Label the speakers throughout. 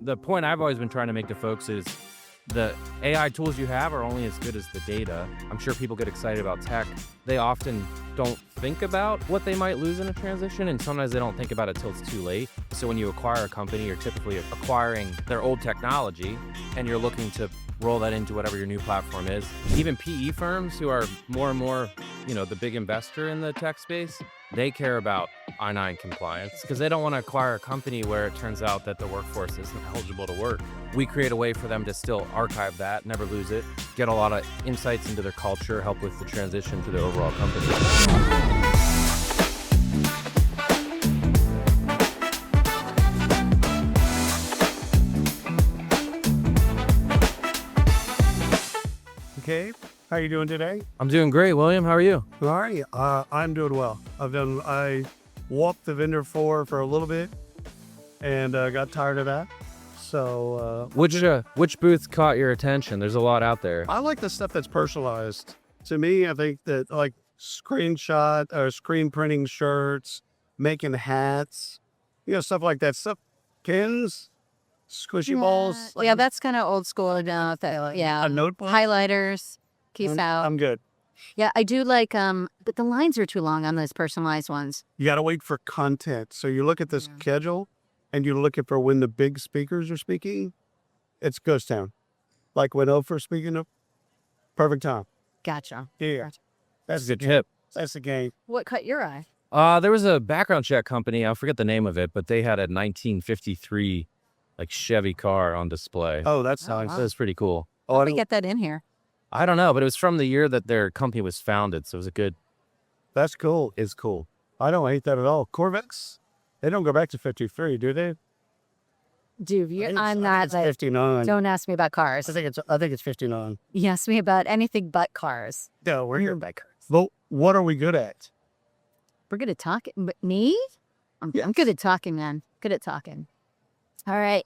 Speaker 1: The point I've always been trying to make to folks is the AI tools you have are only as good as the data. I'm sure people get excited about tech. They often don't think about what they might lose in a transition, and sometimes they don't think about it till it's too late. So when you acquire a company, you're typically acquiring their old technology, and you're looking to roll that into whatever your new platform is. Even PE firms who are more and more, the big investor in the tech space, they care about I-9 compliance because they don't want to acquire a company where it turns out that the workforce isn't eligible to work. We create a way for them to still archive that, never lose it, get a lot of insights into their culture, help with the transition to the overall company.
Speaker 2: Gabe, how you doing today?
Speaker 1: I'm doing great, William. How are you?
Speaker 2: All right, I'm doing well. I walked the vendor floor for a little bit and got tired of that. So
Speaker 1: which booth caught your attention? There's a lot out there.
Speaker 2: I like the stuff that's personalized. To me, I think that like screenshot or screen printing shirts, making hats, stuff like that. Stuff, pins, squishy balls.
Speaker 3: Yeah, that's kind of old school now. Yeah,
Speaker 2: A notebook.
Speaker 3: highlighters. Keep out.
Speaker 2: I'm good.
Speaker 3: Yeah, I do like but the lines are too long on those personalized ones.
Speaker 2: You got to wait for content. So you look at the schedule and you look at for when the big speakers are speaking, it's ghost town. Like when Oprah's speaking, perfect time.
Speaker 3: Gotcha.
Speaker 2: Yeah.
Speaker 3: Gotcha.
Speaker 2: That's
Speaker 1: a good tip.
Speaker 2: That's the game.
Speaker 3: What caught your eye?
Speaker 1: There was a background check company. I forget the name of it, but they had a 1953 Chevy car on display.
Speaker 2: Oh, that's
Speaker 3: Oh,
Speaker 2: nice.
Speaker 3: wow.
Speaker 1: That was pretty cool.
Speaker 3: How did we get that in here?
Speaker 1: I don't know, but it was from the year that their company was founded, so it was a good.
Speaker 2: That's cool. It's cool. I don't hate that at all. Corvettes, they don't go back to 53, do they?
Speaker 3: Dude, I'm
Speaker 2: I
Speaker 3: not
Speaker 2: think it's 59.
Speaker 3: Don't ask me about cars.
Speaker 2: I think it's 59.
Speaker 3: You ask me about anything but cars.
Speaker 2: No, we're
Speaker 3: Anything
Speaker 2: here.
Speaker 3: but cars.
Speaker 2: Well, what are we good at?
Speaker 3: We're good at talking. But me? I'm good at talking, man. Good at talking. All right.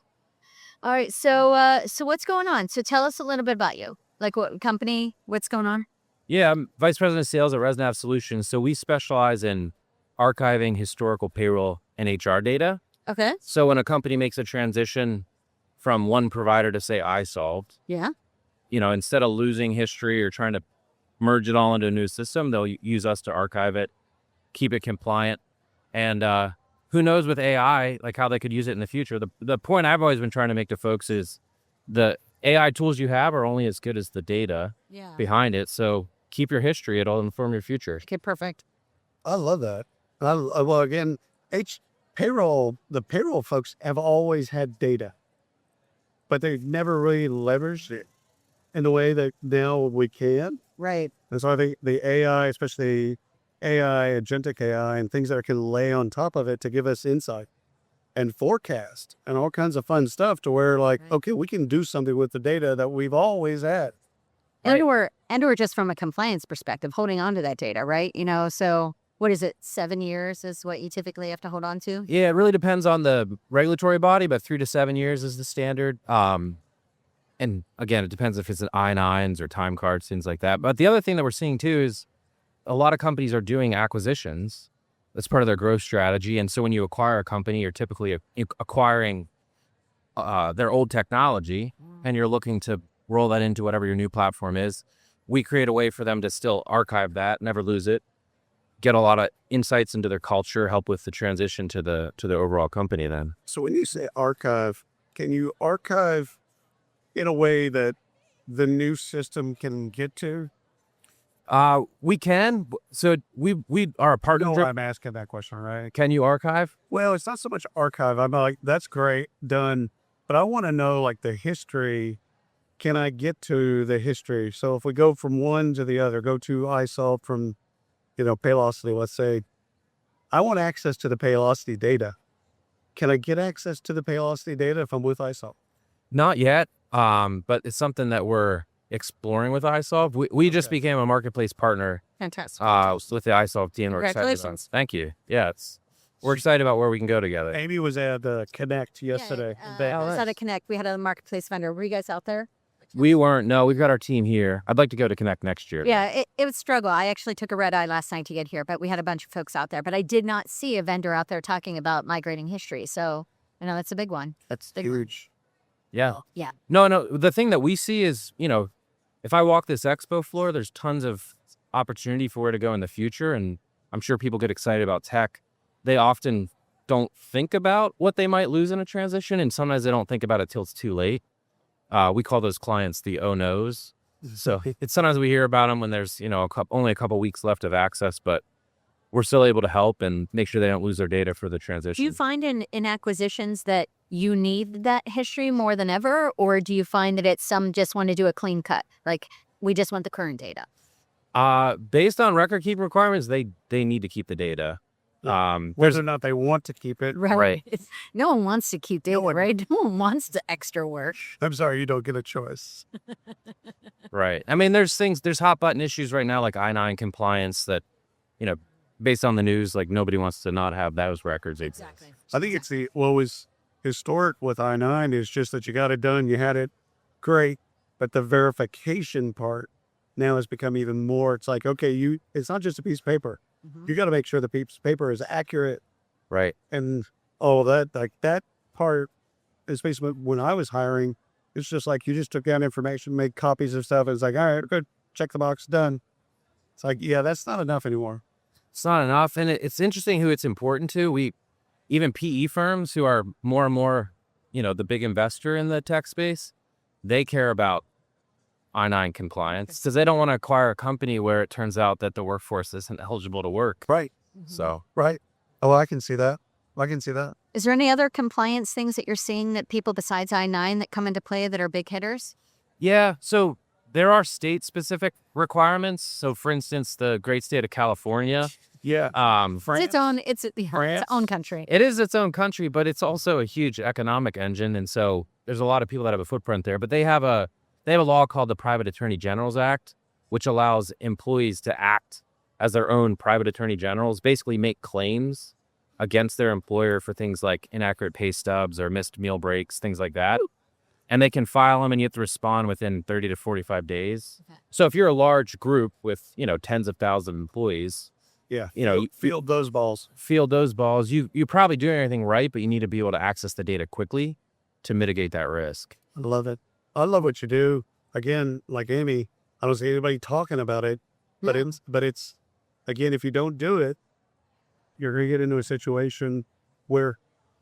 Speaker 3: So what's going on? So tell us a little bit about you. Like what company? What's going on?
Speaker 1: Yeah, I'm Vice President of Sales at ResNav Solutions. So we specialize in archiving historical payroll and HR data.
Speaker 3: Okay.
Speaker 1: So when a company makes a transition from one provider to say iSolved,
Speaker 3: Yeah.
Speaker 1: Instead of losing history or trying to merge it all into a new system, they'll use us to archive it, keep it compliant. And who knows with AI, how they could use it in the future. The point I've always been trying to make to folks is the AI tools you have are only as good as the data behind it. So keep your history. It'll inform your future.
Speaker 3: Okay, perfect.
Speaker 2: I love that. Well, again, the payroll folks have always had data, but they've never really leveraged it in the way that now we can.
Speaker 3: Right.
Speaker 2: And so I think the AI, especially AI, agentic AI, and things that can lay on top of it to give us insight and forecast and all kinds of fun stuff to where okay, we can do something with the data that we've always had.
Speaker 3: And or just from a compliance perspective, holding on to that data, right? So what is it? 7 years is what you typically have to hold on to?
Speaker 1: Yeah, it really depends on the regulatory body, but 3 to 7 years is the standard. And again, it depends if it's an I-9s or time cards, things like that. But the other thing that we're seeing too is a lot of companies are doing acquisitions. That's part of their growth strategy. And so when you acquire a company, you're typically acquiring their old technology, and you're looking to roll that into whatever your new platform is. We create a way for them to still archive that, never lose it, get a lot of insights into their culture, help with the transition to the overall company then.
Speaker 2: So when you say archive, can you archive in a way that the new system can get to?
Speaker 1: We can. So we are a partner.
Speaker 2: No, I'm asking that question, right?
Speaker 1: Can you archive?
Speaker 2: Well, it's not so much archive. I'm like, that's great, done. But I want to know the history. Can I get to the history? So if we go from one to the other, go to iSolve from, Paylocity, let's say, I want access to the Paylocity data. Can I get access to the Paylocity data if I'm with iSolve?
Speaker 1: Not yet. But it's something that we're exploring with iSolve. We just became a marketplace partner
Speaker 3: Fantastic.
Speaker 1: with the iSolve team. We're excited about it.
Speaker 3: Congratulations.
Speaker 1: Thank you. Yeah, we're excited about where we can go together.
Speaker 2: Amy was at Connect yesterday.
Speaker 3: I was at a Connect. We had a marketplace vendor. Were you guys out there?
Speaker 1: We weren't. No, we've got our team here. I'd like to go to Connect next year.
Speaker 3: Yeah, it was struggle. I actually took a red eye last night to get here, but we had a bunch of folks out there. But I did not see a vendor out there talking about migrating history. So, that's a big one.
Speaker 2: That's
Speaker 3: Big
Speaker 2: huge.
Speaker 1: Yeah.
Speaker 3: Yeah.
Speaker 1: No. The thing that we see is, if I walk this expo floor, there's tons of opportunity for where to go in the future. And I'm sure people get excited about tech. They often don't think about what they might lose in a transition. And sometimes they don't think about it till it's too late. We call those clients the oh no's. So it's sometimes we hear about them when there's, only a couple weeks left of access, but we're still able to help and make sure they don't lose their data for the transition.
Speaker 3: Do you find in acquisitions that you need that history more than ever, or do you find that it's some just want to do a clean cut? Like, we just want the current data.
Speaker 1: Based on record keeping requirements, they need to keep the data.
Speaker 2: Whether or not they want to keep it.
Speaker 1: Right.
Speaker 3: No one wants to keep data, right? No one wants the extra work.
Speaker 2: I'm sorry, you don't get a choice.
Speaker 1: Right. I mean, there's hot button issues right now, like I-9 compliance that, based on the news, like nobody wants to not have those records.
Speaker 3: Exactly.
Speaker 2: I think it's what was historic with I-9 is just that you got it done, you had it, great, but the verification part now has become even more. It's like, okay, it's not just a piece of paper.
Speaker 3: Mm-hmm.
Speaker 2: You got to make sure the piece of paper is accurate.
Speaker 1: Right.
Speaker 2: And all that, like that part, especially when I was hiring, it's just like you just took down information, made copies of stuff, and it's like, all right, good, check the box, done. It's like, yeah, that's not enough anymore.
Speaker 1: It's not enough. And it's interesting who it's important to. Even PE firms who are more and more, the big investor in the tech space, they care about I-9 compliance because they don't want to acquire a company where it turns out that the workforce isn't eligible to work.
Speaker 2: Right.
Speaker 3: Mm-hmm.
Speaker 1: So.
Speaker 2: Right. Oh, I can see that.
Speaker 3: Is there any other compliance things that you're seeing that people besides I-9 that come into play that are big hitters?
Speaker 1: Yeah. So there are state-specific requirements. So, for instance, the great state of California.
Speaker 2: Yeah.
Speaker 3: It's its own country.
Speaker 1: It is its own country, but it's also a huge economic engine. And so there's a lot of people that have a footprint there. But they have a law called the Private Attorney General's Act, which allows employees to act as their own private attorney generals, basically make claims against their employer for things like inaccurate pay stubs or missed meal breaks, things like that. And they can file them and you have to respond within 30 to 45 days. Okay. So if you're a large group with, tens of thousands of employees,
Speaker 2: field those balls.
Speaker 1: You're probably doing everything right, but you need to be able to access the data quickly to mitigate that risk.
Speaker 2: I love it. I love what you do. Again, like Amy, I don't see anybody talking about it, but it's again, if you don't do it, you're going to get into a situation where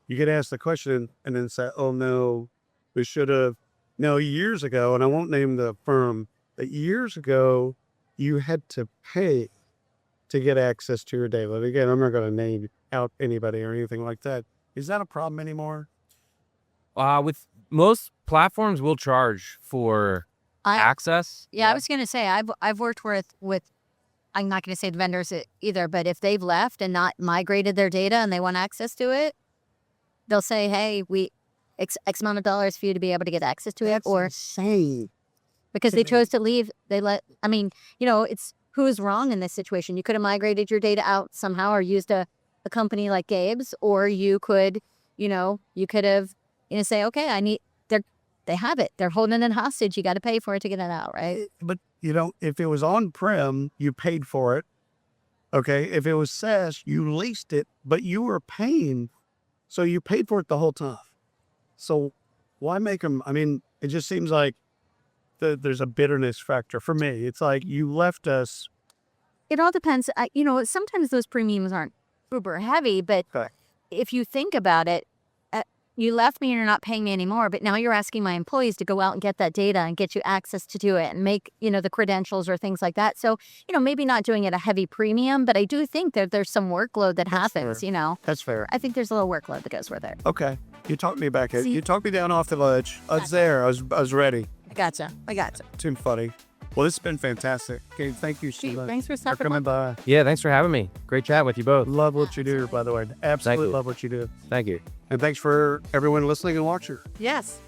Speaker 2: you get asked the question and then say, oh no, we should have. Now, years ago, and I won't name the firm, but years ago, you had to pay to get access to your data. Again, I'm not going to name out anybody or anything like that. Is that a problem anymore?
Speaker 1: With most platforms, will charge for access.
Speaker 3: Yeah, I was going to say, I've worked with, I'm not going to say the vendors either, but if they've left and not migrated their data and they want access to it, they'll say, hey, we X amount of dollars for you to be able to get access to it. Or
Speaker 2: insane.
Speaker 3: Because they chose to leave, it's who's wrong in this situation. You could have migrated your data out somehow or used a company like Gabe's, or you could have, say, okay, they have it. They're holding it hostage. You got to pay for it to get it out, right?
Speaker 2: But, if it was on-prem, you paid for it. Okay. If it was SaaS, you leased it, but you were paying. So you paid for it the whole time. So why make them? It just seems like there's a bitterness factor for me. It's like you left us.
Speaker 3: It all depends. Sometimes those premiums aren't uber heavy, but if you think about it, you left me and you're not paying me anymore, but now you're asking my employees to go out and get that data and get you access to do it and make, the credentials or things like that. So, maybe not doing it a heavy premium, but I do think that there's some workload that happens,
Speaker 2: fair. That's fair.
Speaker 3: I think there's a little workload that goes with it.
Speaker 2: Okay. You talked me back. You talked me down off the ledge. I was there. I was ready.
Speaker 3: I gotcha.
Speaker 2: Too funny. Well, this has been fantastic. Okay, thank you, Sheila.
Speaker 3: Thanks for
Speaker 2: stopping coming by.
Speaker 1: Yeah, thanks for having me. Great chat with you both.
Speaker 2: Love what you do, by the way. Absolutely love what you do.
Speaker 1: Thank you.
Speaker 2: And thanks for everyone listening and watching.
Speaker 3: Yes.